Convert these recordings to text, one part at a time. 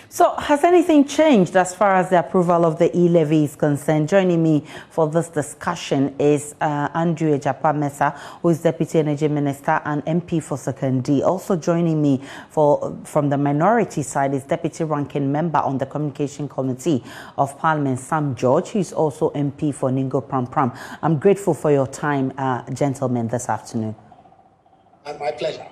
So has anything changed as far as the approval of the E-Levy is concerned? Joining me for this discussion is Andrew Ejapa-Mensah, who is Deputy Energy Minister and MP for Sekondi. Also joining me from the minority side is Deputy Ranking Member on the Communication Committee of Parliament, SamGeorge, who is also MP for Ningo Pram Pram. I'm grateful for your time, gentlemen, this afternoon. My pleasure.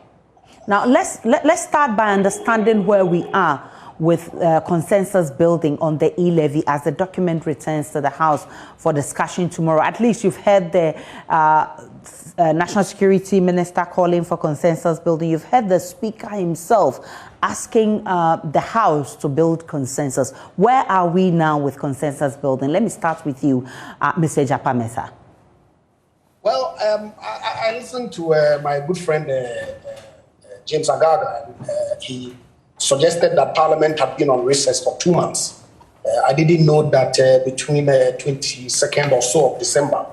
Now, let's start by understanding where we are with consensus building on the E-Levy as the document returns to the House for discussion tomorrow. At least you've heard the National Security Minister calling for consensus building. You've heard the Speaker himself asking the House to build consensus. Where are we now with consensus building? Let me start with you, Mr. Ejapa-Mensah. Well, I listened to my good friend James Agaga. He suggested that Parliament had been on recess for 2 months. I didn't know that between the 22nd or so of December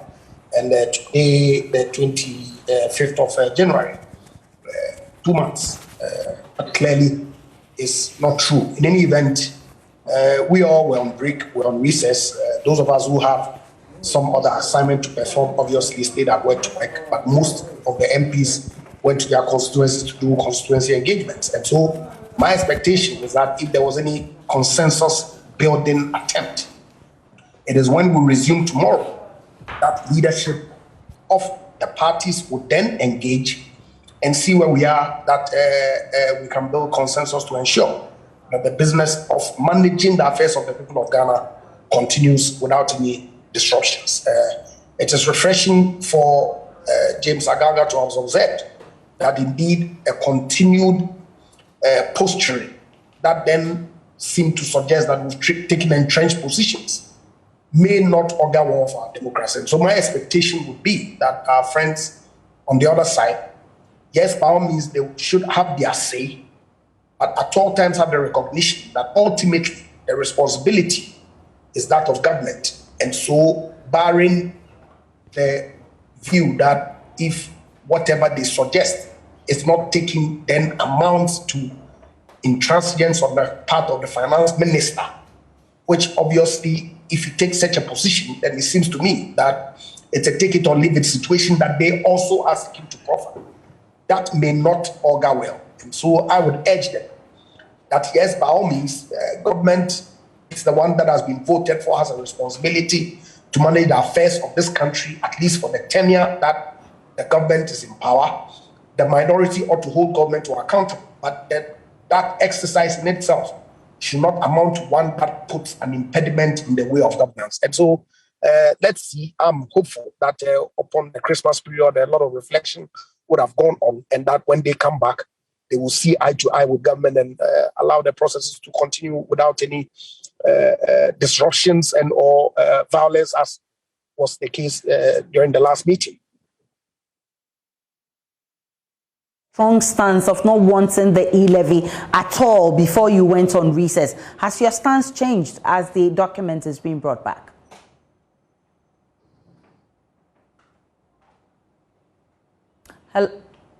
and today, the 25th of January, 2 months. But clearly, it's not true. In any event, we all were on break, we're on recess. Those of us who have some other assignment to perform obviously stayed at work to work, but most of the MPs went to their constituencies to do constituency engagements. And so my expectation is that if there was any consensus building attempt, it is when we resume tomorrow that leadership of the parties would then engage and see where we are, that we can build consensus to ensure that the business of managing the affairs of the people of Ghana continues without any disruptions. It is refreshing for James Agaga to have observed that indeed a continued posturing that then seemed to suggest that we've taken entrenched positions may not augur well for our democracy. So my expectation would be that our friends on the other side, yes, by all means, they should have their say, but at all times have the recognition that ultimately the responsibility is that of government. And so, barring the view that if whatever they suggest is not taken, then amounts to intransigence on the part of the finance minister, which obviously, if you take such a position, then it seems to me that it's a take it or leave it situation that they also are seeking to profit. That may not augur well. And so I would urge them that yes, by all means, government is the one that has been voted for, has a responsibility to manage the affairs of this country, at least for the tenure that the government is in power. The minority ought to hold government to account, but that exercise in itself should not amount to one that puts an impediment in the way of governance. And so let's see. I'm hopeful that upon the Christmas period, a lot of reflection would have gone on, and that when they come back, they will see eye to eye with government and allow the processes to continue without any disruptions and or violence, as was the case during the last meeting. Strong stance of not wanting the E-Levy at all before you went on recess. Has your stance changed as the document is being brought back?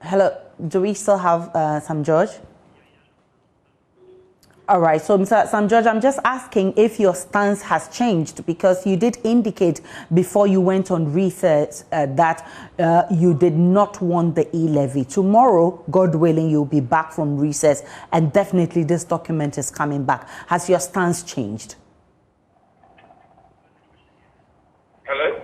Hello, do we still have SamGeorge? All right, so Mr. SamGeorge, I'm just asking if your stance has changed, because you did indicate before you went on recess that you did not want the E-Levy. Tomorrow, God willing, you'll be back from recess, and definitely this document is coming back. Has your stance changed? Hello?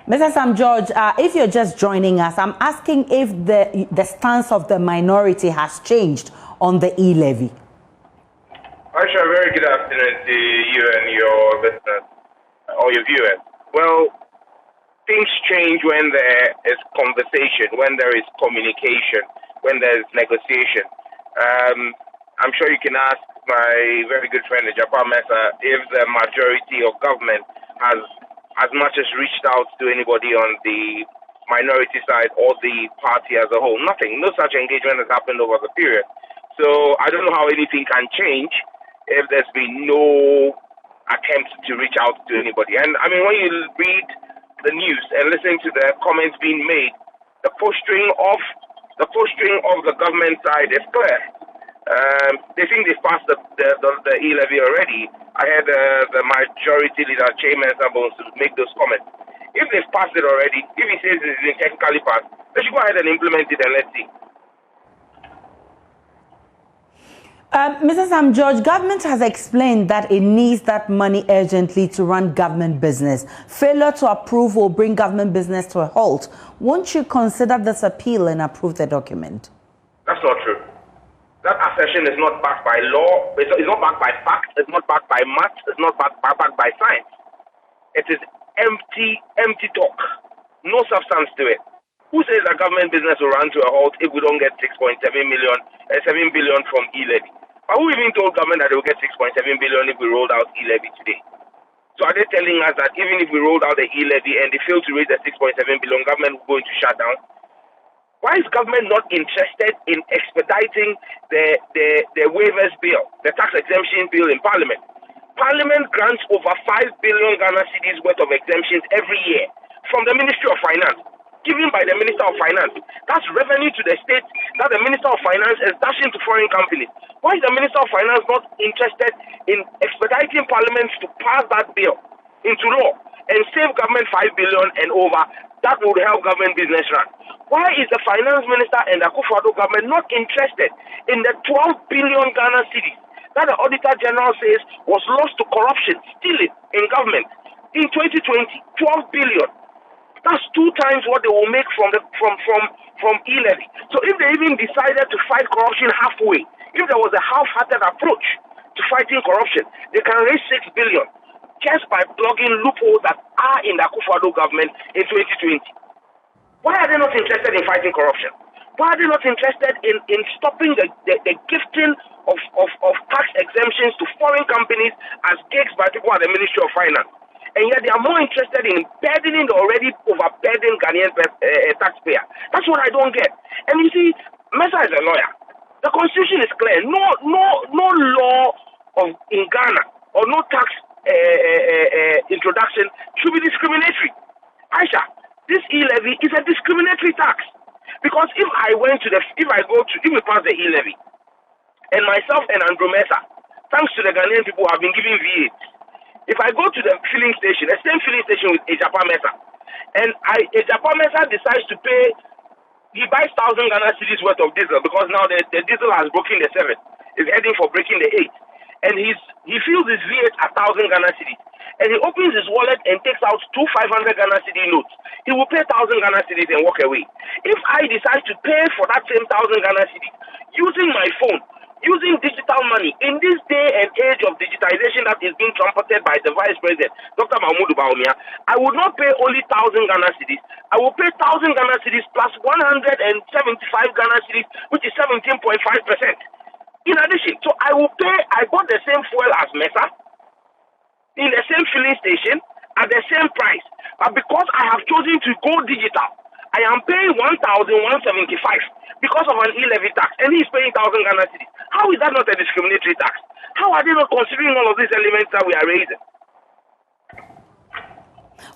Mr. SamGeorge, if you're just joining us, I'm asking if the stance of the minority has changed on the E-Levy. Aisha, very good afternoon to you and your listeners, or your viewers. Well, things change when there is conversation, when there is communication, when there is negotiation. I'm sure you can ask my very good friend Ejapa-Mensah if the majority of government has as much as reached out to anybody on the minority side or the party as a whole. Nothing. No such engagement has happened over the period. So I don't know how anything can change if there's been no attempt to reach out to anybody. And I mean, when you read the news and listen to the comments being made, the posturing of the government side is clear. They think they've passed the E-Levy already. I had the majority leader, Chairman Sabons, to make those comments. If they've passed it already, if he says it's been technically passed, they should go ahead and implement it and let's see. Mr. SamGeorge, government has explained that it needs that money urgently to run government business. Failure to approve will bring government business to a halt. Won't you consider this appeal and approve the document? That's not true. That assertion is not backed by law. It's not backed by facts. It's not backed by maths. It's not backed by science. It is empty talk. No substance to it. Who says that government business will run to a halt if we don't get 7 billion from E-Levy? But who even told government that they will get 6.7 billion if we rolled out E-Levy today? So are they telling us that even if we rolled out the E-Levy and they fail to raise the 6.7 billion, government will go into shutdown? Why is government not interested in expediting the waivers bill, the tax exemption bill in Parliament? Parliament grants over 5 billion Ghana cedis worth of exemptions every year from the Ministry of Finance, given by the Minister of Finance. That's revenue to the state that the Minister of Finance is dashing to foreign companies. Why is the Minister of Finance not interested in expediting Parliament to pass that bill into law and save government 5 billion and over? That would help government business run. Why is the Finance Minister and the Akufo-Addo government not interested in the 12 billion Ghana cedis that the Auditor General says was lost to corruption, stealing in government in 2020? 12 billion. That's 2 times what they will make from E-Levy. So if they even decided to fight corruption halfway, if there was a half-hearted approach to fighting corruption, they can raise 6 billion just by plugging loopholes that are in the Akufo-Addo government in 2020. Why are they not interested in fighting corruption? Why are they not interested in stopping the gifting of tax exemptions to foreign companies as gigs by people at the Ministry of Finance? And yet they are more interested in burdening the already overburdened Ghanaian taxpayer. That's what I don't get. And you see, Mesa is a lawyer. The Constitution is clear. No law in Ghana or no tax introduction should be discriminatory. Aisha, this E-Levy is a discriminatory tax. Because if we pass the E-Levy, and myself and Andrew Mesa, thanks to the Ghanaian people who have been giving V8, if I go to the filling station, the same filling station with Ejapa Mesa, and Ejapa Mesa decides to pay, he buys 1,000 Ghana cedis worth of diesel because now the diesel has broken the 7, is heading for breaking the 8, and he fills his V8 at 1,000 Ghana cedis, and he opens his wallet and takes out 2 500 Ghana cedi notes. He will pay 1,000 Ghana cedis and walk away. If I decide to pay for that same 1,000 Ghana cedis using my phone, using digital money, in this day and age of digitization that is being trumpeted by the Vice President, Dr. Mahmoud Bawumia, I would not pay only 1,000 Ghana cedis. I will pay 1,000 Ghana cedis plus 175 Ghana cedis, which is 17.5%. In addition, so I bought the same fuel as Mesa, in the same filling station, at the same price. But because I have chosen to go digital, I am paying 1,175 because of an E-Levy tax, and he's paying 1,000 Ghana cedis. How is that not a discriminatory tax? How are they not considering all of these elements that we are raising?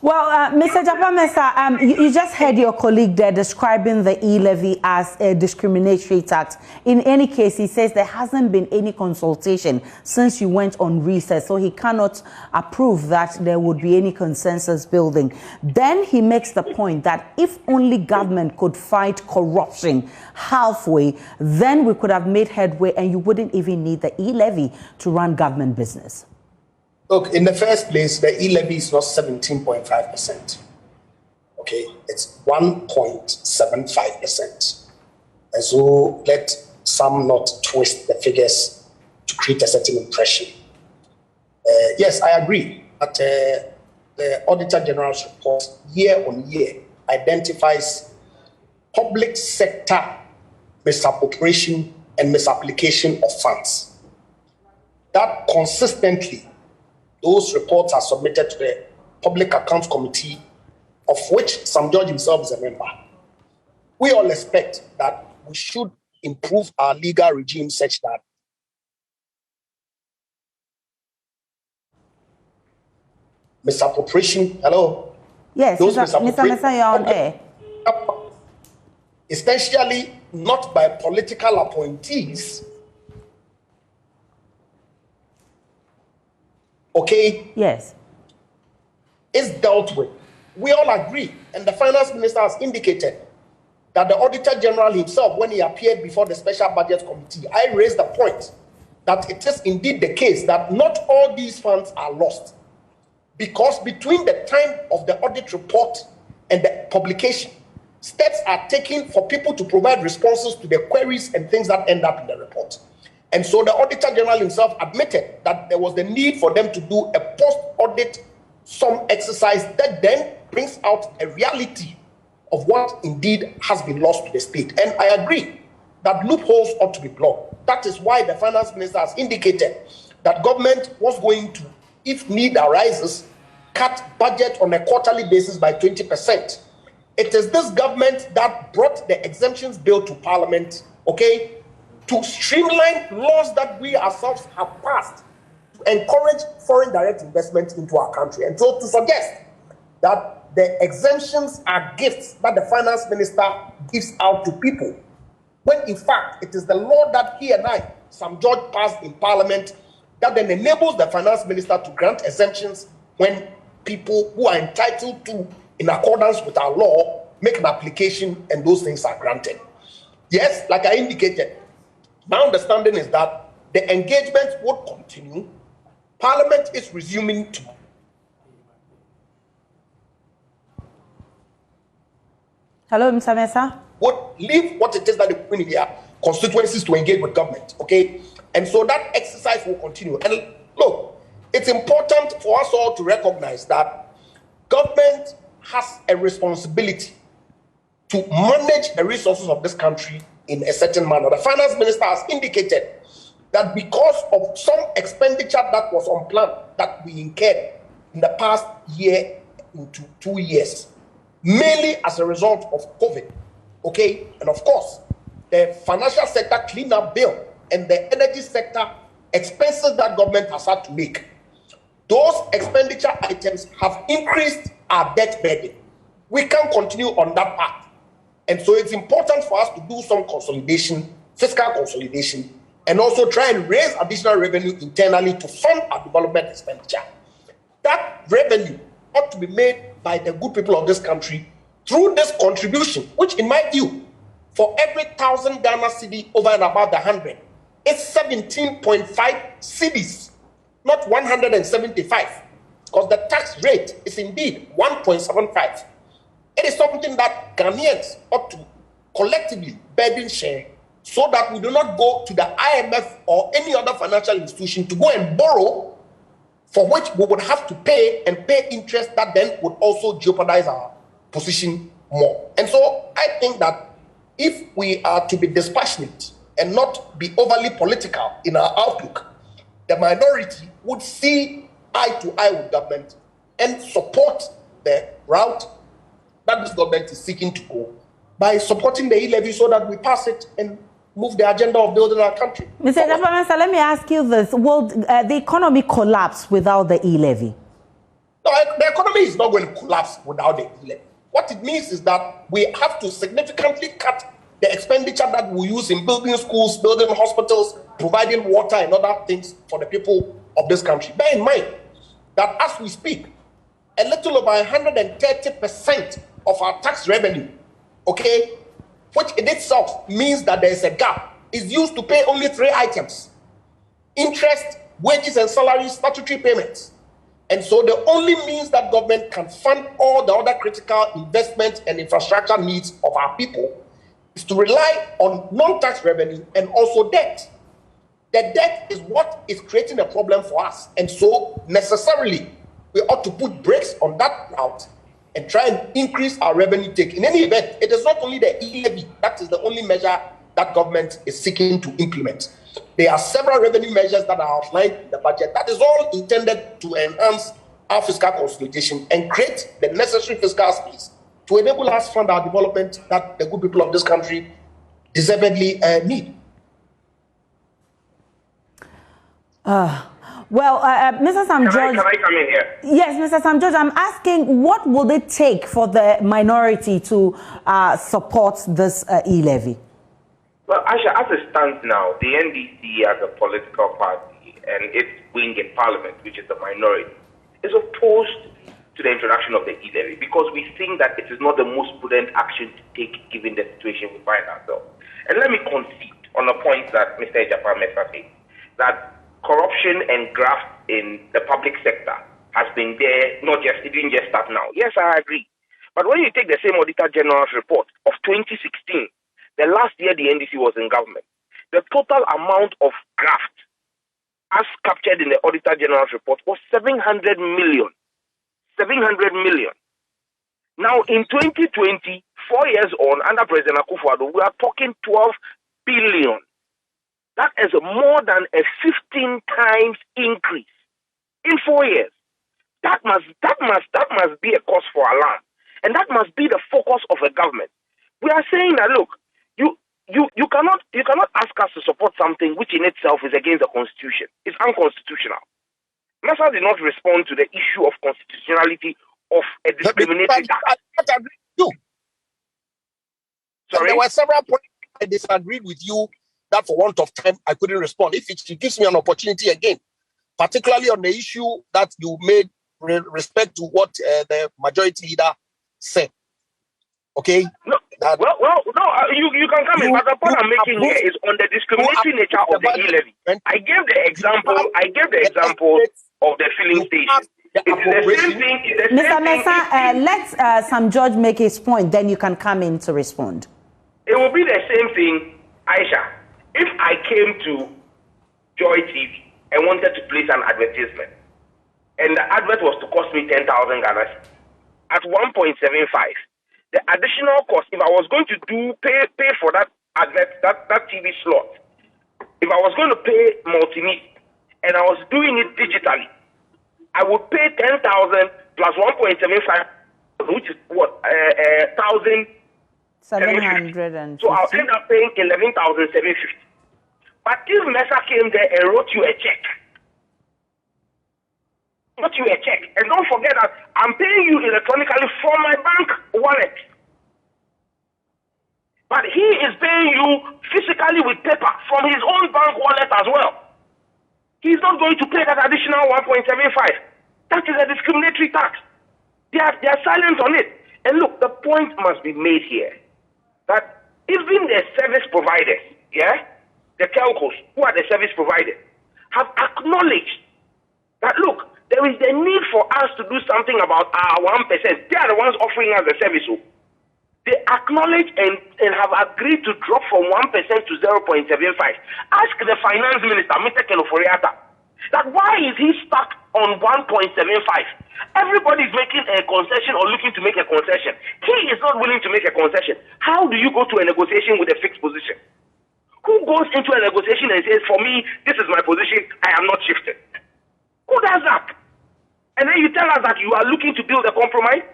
Well, Mr. Japa Mesa, you just heard your colleague there describing the E-Levy as a discriminatory tax. In any case, he says there hasn't been any consultation since you went on recess, so he cannot approve that there would be any consensus building. Then he makes the point that if only government could fight corruption halfway, then we could have made headway and you wouldn't even need the E-Levy to run government business. Look, in the first place, the E-Levy is not 17.5%. Okay, it's 1.75%. And so let some not twist the figures to create a certain impression. Yes, I agree that the Auditor General's report year on year identifies public sector misappropriation and misapplication of funds. That consistently, those reports are submitted to the Public Accounts Committee, of which SamGeorge himself is a member. We all expect that we should improve our legal regime such that misappropriation, hello? Yes, Mr. Mesa, you're on air. Essentially not by political appointees, okay, Yes, is dealt with. We all agree, and the finance minister has indicated that the Auditor General himself, when he appeared before the Special Budget Committee, I raised the point that it is indeed the case that not all these funds are lost, because between the time of the audit report and the publication, steps are taken for people to provide responses to the queries and things that end up in the report. And so the Auditor General himself admitted that there was the need for them to do a post-audit sum exercise that then brings out a reality of what indeed has been lost to the state. And I agree that loopholes ought to be blocked. That is why the finance minister has indicated that government was going to, if need arises, cut budget on a quarterly basis by 20%. It is this government that brought the exemptions bill to Parliament, okay, to streamline laws that we ourselves have passed to encourage foreign direct investment into our country. And so to suggest that the exemptions are gifts that the finance minister gives out to people, when in fact it is the law that he and I, SamGeorge, passed in Parliament that then enables the finance minister to grant exemptions when people who are entitled to, in accordance with our law, make an application and those things are granted. Yes, like I indicated, my understanding is that the engagement would continue. Parliament is resuming to hello, Mr. Mensah. would leave what it is that they put in their constituencies to engage with government, okay? And so that exercise will continue. And look, it's important for us all to recognize that government has a responsibility to manage the resources of this country in a certain manner. The finance minister has indicated that because of some expenditure that was unplanned that we incurred in the past year into 2 years, mainly as a result of COVID, okay? And of course, the financial sector cleanup bill and the energy sector expenses that government has had to make, those expenditure items have increased our debt burden. We can't continue on that path. And so it's important for us to do some consolidation, fiscal consolidation, and also try and raise additional revenue internally to fund our development expenditure. That revenue ought to be made by the good people of this country through this contribution, which in my view, for every 1,000 Ghana cedi over and above the 100, it's 17.5 cedis, not 175, because the tax rate is indeed 1.75. It is something that Ghanaians ought to collectively burden share so that we do not go to the IMF or any other financial institution to go and borrow, for which we would have to pay interest that then would also jeopardize our position more. And so I think that if we are to be dispassionate and not be overly political in our outlook, the minority would see eye to eye with government and support the route that this government is seeking to go by supporting the E-Levy so that we pass it and move the agenda of building our country. Mr. Mensah, let me ask you this. Will the economy collapse without the E-Levy? No, the economy is not going to collapse without the E-Levy. What it means is that we have to significantly cut the expenditure that we use in building schools, building hospitals, providing water and other things for the people of this country. Bear in mind that as we speak, a little over 130% of our tax revenue, okay, which in itself means that there is a gap, is used to pay only 3 items: interest, wages and salaries, statutory payments. And so the only means that government can fund all the other critical investment and infrastructure needs of our people is to rely on non-tax revenue and also debt. The debt is what is creating a problem for us. And so necessarily, we ought to put brakes on that route and try and increase our revenue take. In any event, it is not only the E-Levy that is the only measure that government is seeking to implement. There are several revenue measures that are outlined in the budget that is all intended to enhance our fiscal consolidation and create the necessary fiscal space to enable us to fund our development that the good people of this country deservedly need. Well, Mr. SamGeorge, Can I come in here? Yes, Mr. SamGeorge, I'm asking, what will it take for the minority to support this E-Levy? Well, Asha, as it stands now, the NDC as a political party and its wing in Parliament, which is the minority, is opposed to the introduction of the E-Levy because we think that it is not the most prudent action to take given the situation we find ourselves. And let me concede on a point that Mr. Ejapa Mensah said, that corruption and graft in the public sector has been there, it didn't just start now. Yes, I agree. But when you take the same Auditor General's report of 2016, the last year the NDC was in government, the total amount of graft as captured in the Auditor General's report was 700 million. 700 million. Now, in 2020, 4 years on, under President Akufo-Addo, we are talking 12 billion. That is more than a 15 times increase in 4 years. That must be a cause for alarm, and that must be the focus of a government. We are saying that look, you cannot ask us to support something which in itself is against the Constitution. It's unconstitutional. Mensah did not respond to the issue of constitutionality of a discriminatory tax. Sorry? There were several points I disagreed with you that for want of time I couldn't respond. If it gives me an opportunity again, particularly on the issue that you made respect to what the majority leader said. Okay? No, you can come in, but the point I'm making here is on the discriminatory nature of the E-Levy. I gave the example of the filling station. It's the same thing. Mr. Mensah, let SamGeorge make his point, then you can come in to respond. It will be the same thing, Aisha. If I came to Joy TV and wanted to place an advertisement, and the advert was to cost me 10,000 Ghana at 1.75, the additional cost, if I was going to pay for that advert, that TV slot, if I was going to pay multimedia and I was doing it digitally, I would pay 10,000 plus 1.75, which is what, 1,750. So I'll end up paying 11,750. But if Mensah came there and wrote you a check, and don't forget that I'm paying you electronically from my bank wallet. But he is paying you physically with paper from his own bank wallet as well. He's not going to pay that additional 1.75. That is a discriminatory tax. They are silent on it. And look, the point must be made here that even the service providers, the telcos, who are the service providers, have acknowledged that, look, there is the need for us to do something about our 1%. They are the ones offering us the service. They acknowledge and have agreed to drop from 1% to 0.75. Ask the finance minister, Mr. Kenoforiata, that why is he stuck on 1.75? Everybody is making a concession or looking to make a concession. He is not willing to make a concession. How do you go to a negotiation with a fixed position? Who goes into a negotiation and says, for me, this is my position, I am not shifting? Who does that? And then you tell us that you are looking to build a compromise?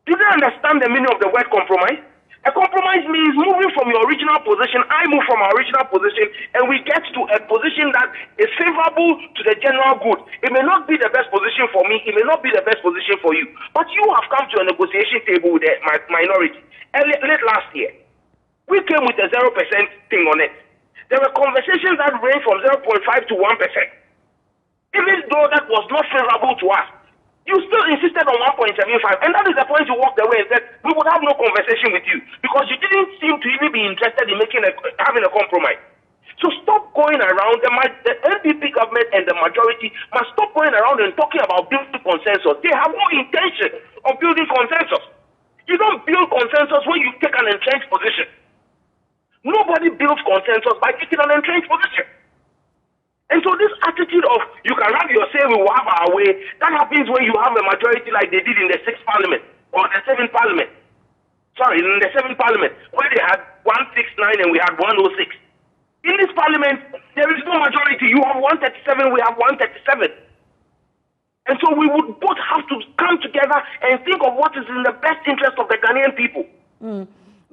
Do they understand the meaning of the word compromise? A compromise means moving from your original position, I move from our original position, and we get to a position that is favorable to the general good. It may not be the best position for me, it may not be the best position for you, but you have come to a negotiation table with the minority. Late last year, we came with a 0% thing on it. There were conversations that ranged from 0.5 to 1%. Even though that was not favorable to us, you still insisted on 1.75, and that is the point you walked away and said, we would have no conversation with you, because you didn't seem to even be interested in having a compromise. So stop going around, the NPP government and the majority must stop going around and talking about building consensus. They have no intention of building consensus. You don't build consensus when you take an entrenched position. Nobody builds consensus by taking an entrenched position. And so this attitude of you can have your say, we will have our way, that happens when you have a majority like they did in the 6th Parliament or the 7th Parliament. Sorry, in the 7th Parliament, where they had 169 and we had 106. In this Parliament, there is no majority. You have 137, we have 137. And so we would both have to come together and think of what is in the best interest of the Ghanaian people.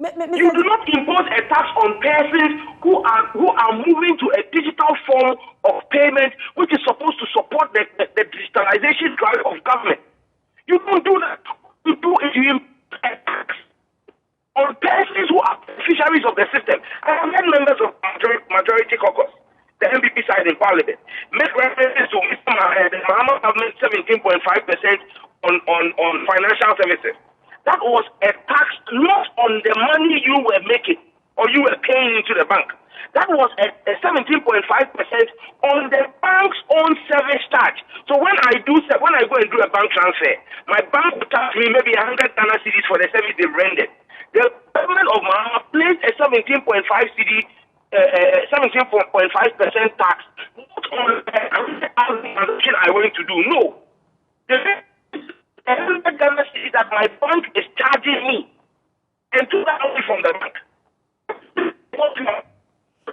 You do not impose a tax on persons who are moving to a digital form of payment, which is supposed to support the digitalization drive of government. You don't do that. You do it, you impose a tax on persons who are beneficiaries of the system. I have had members of majority caucus, the MPP side in Parliament, make references to Mr. Mahama government 17.5% on financial services. That was a tax not on the money you were making or you were paying into the bank. That was a 17.5% on the bank's own service charge. So when I go and do a bank transfer, my bank will charge me maybe 100 Ghana cedis for the service they rendered. The government of Mahama placed a 17.5% tax not on the transaction I went to do. No. The 100 Ghana cedis that my bank is charging me, and took that only from the bank.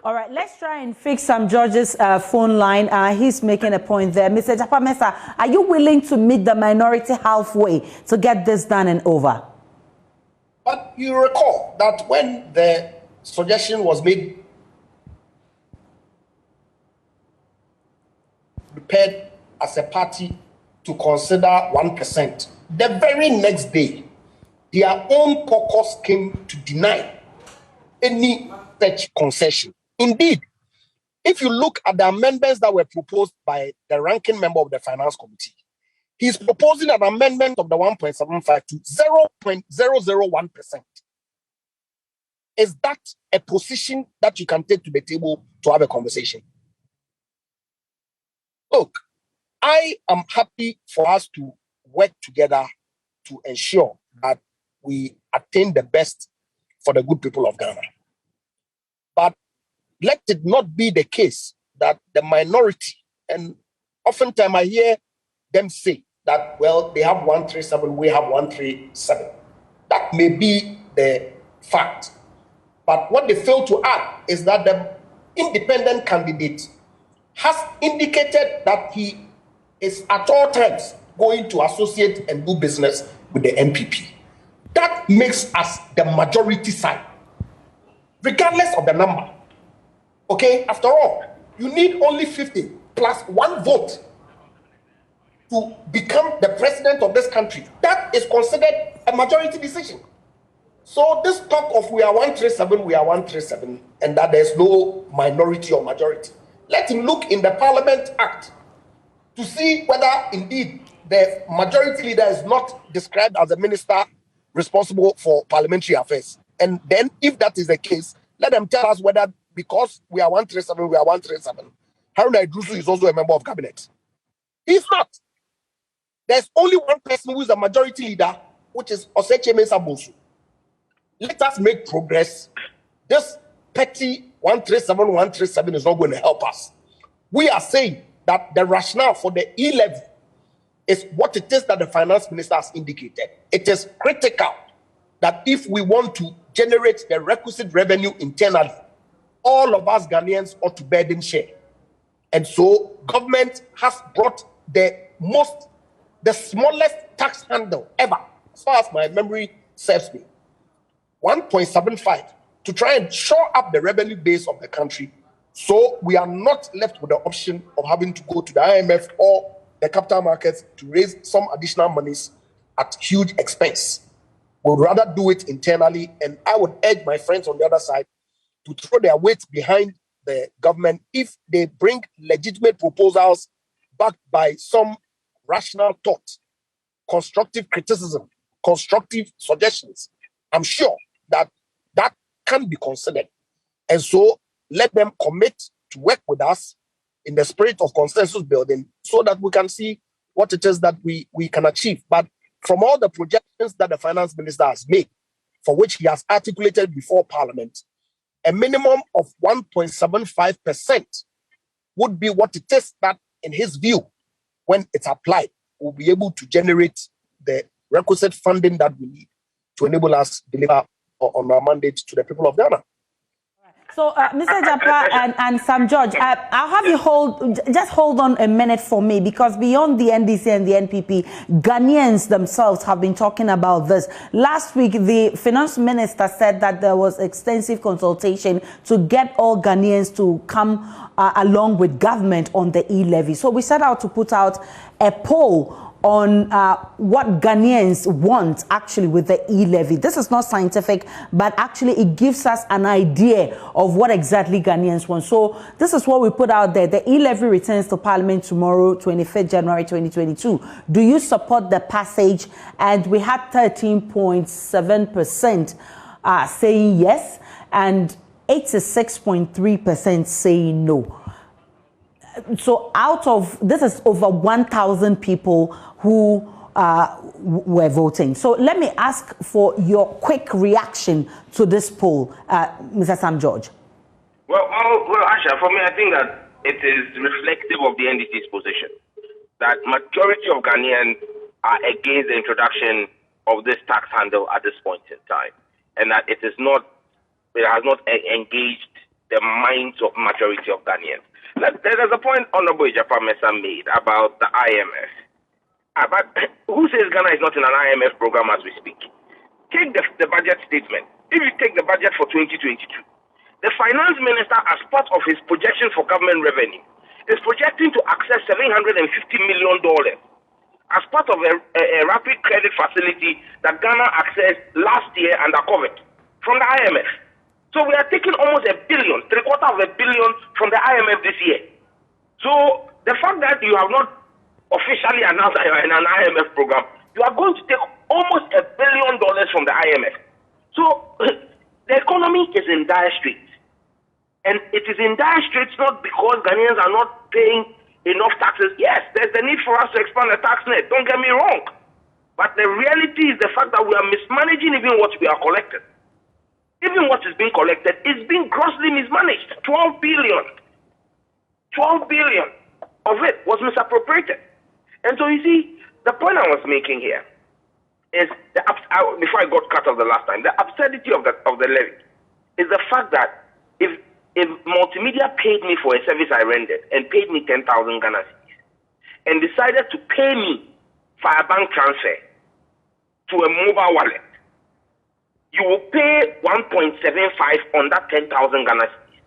All right, let's try and fix SamGeorge's phone line. He's making a point there. Mr. Japamesa, are you willing to meet the minority halfway to get this done and over? But you recall that when the suggestion was made, prepared as a party to consider 1%, the very next day, their own caucus came to deny any such concession. Indeed, if you look at the amendments that were proposed by the ranking member of the Finance Committee, he's proposing an amendment of the 1.75 to 0.001%. Is that a position that you can take to the table to have a conversation? Look, I am happy for us to work together to ensure that we attain the best for the good people of Ghana. But let it not be the case that the minority, and oftentimes I hear them say that, well, they have 137, we have 137. That may be the fact. But what they fail to add is that the independent candidate has indicated that he is at all times going to associate and do business with the NPP. That makes us the majority side, regardless of the number. Okay, after all, you need only 50 plus 1 vote to become the president of this country. That is considered a majority decision. So this talk of we are 137, we are 137, and that there's no minority or majority. Let him look in the Parliament Act to see whether indeed the majority leader is not described as a minister responsible for parliamentary affairs. And then if that is the case, let them tell us whether because we are 137, we are 137. Haruna Idrusu is also a member of cabinet. He's not. There's only one person who is a majority leader, which is Oseche Mensah Bonsu. Let us make progress. This petty 137 is not going to help us. We are saying that the rationale for the E-Levy is what it is that the finance minister has indicated. It is critical that if we want to generate the requisite revenue internally, all of us Ghanaians ought to bear them share. And so government has brought the smallest tax handle ever, as far as my memory serves me, 1.75, to try and shore up the revenue base of the country, so we are not left with the option of having to go to the IMF or the capital markets to raise some additional monies at huge expense. We would rather do it internally, and I would urge my friends on the other side to throw their weight behind the government if they bring legitimate proposals backed by some rational thought, constructive criticism, constructive suggestions. I'm sure that that can be considered. And so let them commit to work with us in the spirit of consensus building so that we can see what it is that we can achieve. But from all the projections that the finance minister has made, for which he has articulated before Parliament, a minimum of 1.75% would be what it is that, in his view, when it's applied, we'll be able to generate the requisite funding that we need to enable us to deliver on our mandate to the people of Ghana. So, Mr. Japa and SamGeorge, I'll have you hold on a minute for me, because beyond the NDC and the NPP, Ghanaians themselves have been talking about this. Last week, the finance minister said that there was extensive consultation to get all Ghanaians to come along with government on the E-Levy. So we set out to put out a poll on what Ghanaians want actually with the E-Levy. This is not scientific, but actually it gives us an idea of what exactly Ghanaians want. So this is what we put out there. The E-Levy returns to Parliament tomorrow, 25th January 2022. Do you support the passage? And we had 13.7% saying yes and 86.3% saying no. So out of, this is over 1,000 people who were voting. So let me ask for your quick reaction to this poll, Mr. SamGeorge. Well, Asha, for me, I think that it is reflective of the NDC's position, that majority of Ghanaians are against the introduction of this tax handle at this point in time, and that it has not engaged the minds of majority of Ghanaians. There's a point Honorable Ejapamesa made about the IMF. But who says Ghana is not in an IMF program as we speak? Take the budget statement. If you take the budget for 2022, the finance minister, as part of his projection for government revenue, is projecting to access $750 million as part of a rapid credit facility that Ghana accessed last year under COVID from the IMF. So we are taking almost $1 billion, $750 million from the IMF this year. So the fact that you have not officially announced that you are in an IMF program, you are going to take almost $1 billion from the IMF. So the economy is in dire straits. And it is in dire straits not because Ghanaians are not paying enough taxes. Yes, there's the need for us to expand the tax net. Don't get me wrong. But the reality is the fact that we are mismanaging even what we are collecting. Even what is being collected is being grossly mismanaged. 12 billion. 12 billion of it was misappropriated. And so you see, the point I was making here is, before I got cut off the last time, the absurdity of the levy is the fact that if multimedia paid me for a service I rendered and paid me 10,000 Ghana cedis and decided to pay me via bank transfer to a mobile wallet, you will pay 1.75 on that 10,000 Ghana cedis,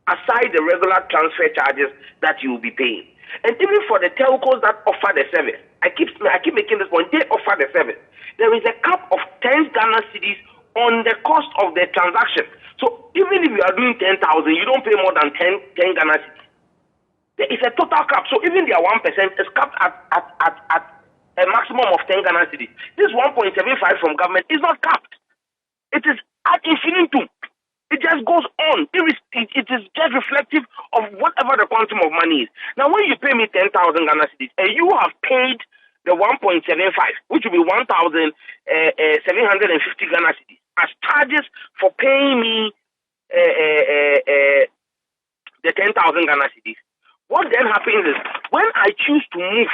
aside the regular transfer charges that you will be paying. And even for the telcos that offer the service, I keep making this point, they offer the service. There is a cap of 10 Ghana cedis on the cost of the transaction. So even if you are doing 10,000, you don't pay more than 10 Ghana cedis. There is a total cap. So even their 1% is capped at a maximum of 10 Ghana cedis. This 1.75 from government is not capped. It is ad infinitum. It just goes on. It is just reflective of whatever the quantum of money is. Now, when you pay me 10,000 Ghana cedis and you have paid the 1.75, which will be 1,750 Ghana cedis, as charges for paying me the 10,000 Ghana cedis, what then happens is, when I choose to move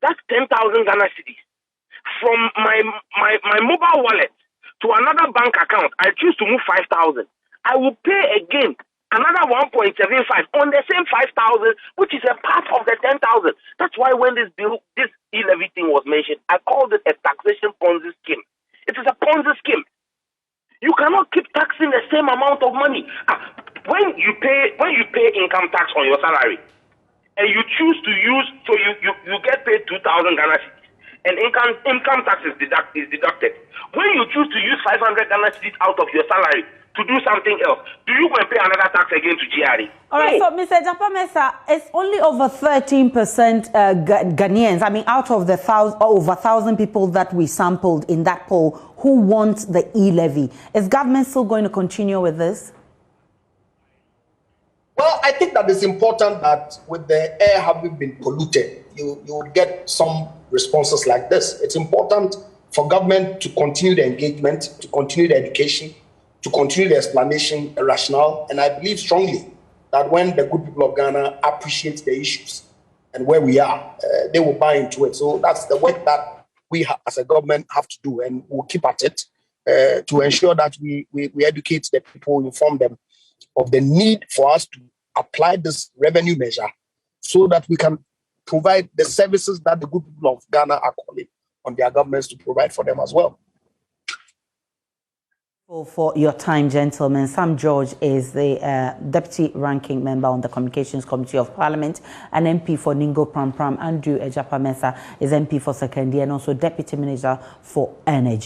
that 10,000 Ghana cedis from my mobile wallet to another bank account, I choose to move 5,000. I will pay again another 1.75 on the same 5,000, which is a part of the 10,000. That's why when this E-Levy thing was mentioned, I called it a taxation Ponzi scheme. It is a Ponzi scheme. You cannot keep taxing the same amount of money. When you pay income tax on your salary, and you choose to use, so you get paid 2,000 Ghana cedis, and income tax is deducted. When you choose to use 500 Ghana cedis out of your salary to do something else, do you go and pay another tax again to GRE? All right, so Mr. Ejapamesa, it's only over 13% Ghanaians, I mean, out of the over 1,000 people that we sampled in that poll who want the E-Levy. Is government still going to continue with this? Well, I think that it's important that with the air having been polluted, you would get some responses like this. It's important for government to continue the engagement, to continue the education, to continue the explanation, the rationale. And I believe strongly that when the good people of Ghana appreciate the issues and where we are, they will buy into it. So that's the work that we as a government have to do, and we'll keep at it to ensure that we educate the people, inform them of the need for us to apply this revenue measure so that we can provide the services that the good people of Ghana are calling on their governments to provide for them as well. For your time, gentlemen. SamGeorge is the Deputy Ranking Member on the Communications Committee of Parliament, and MP for Ningo Pram Pram. Andrew Ejapamesa is MP for Sekondi and also Deputy Minister for Energy.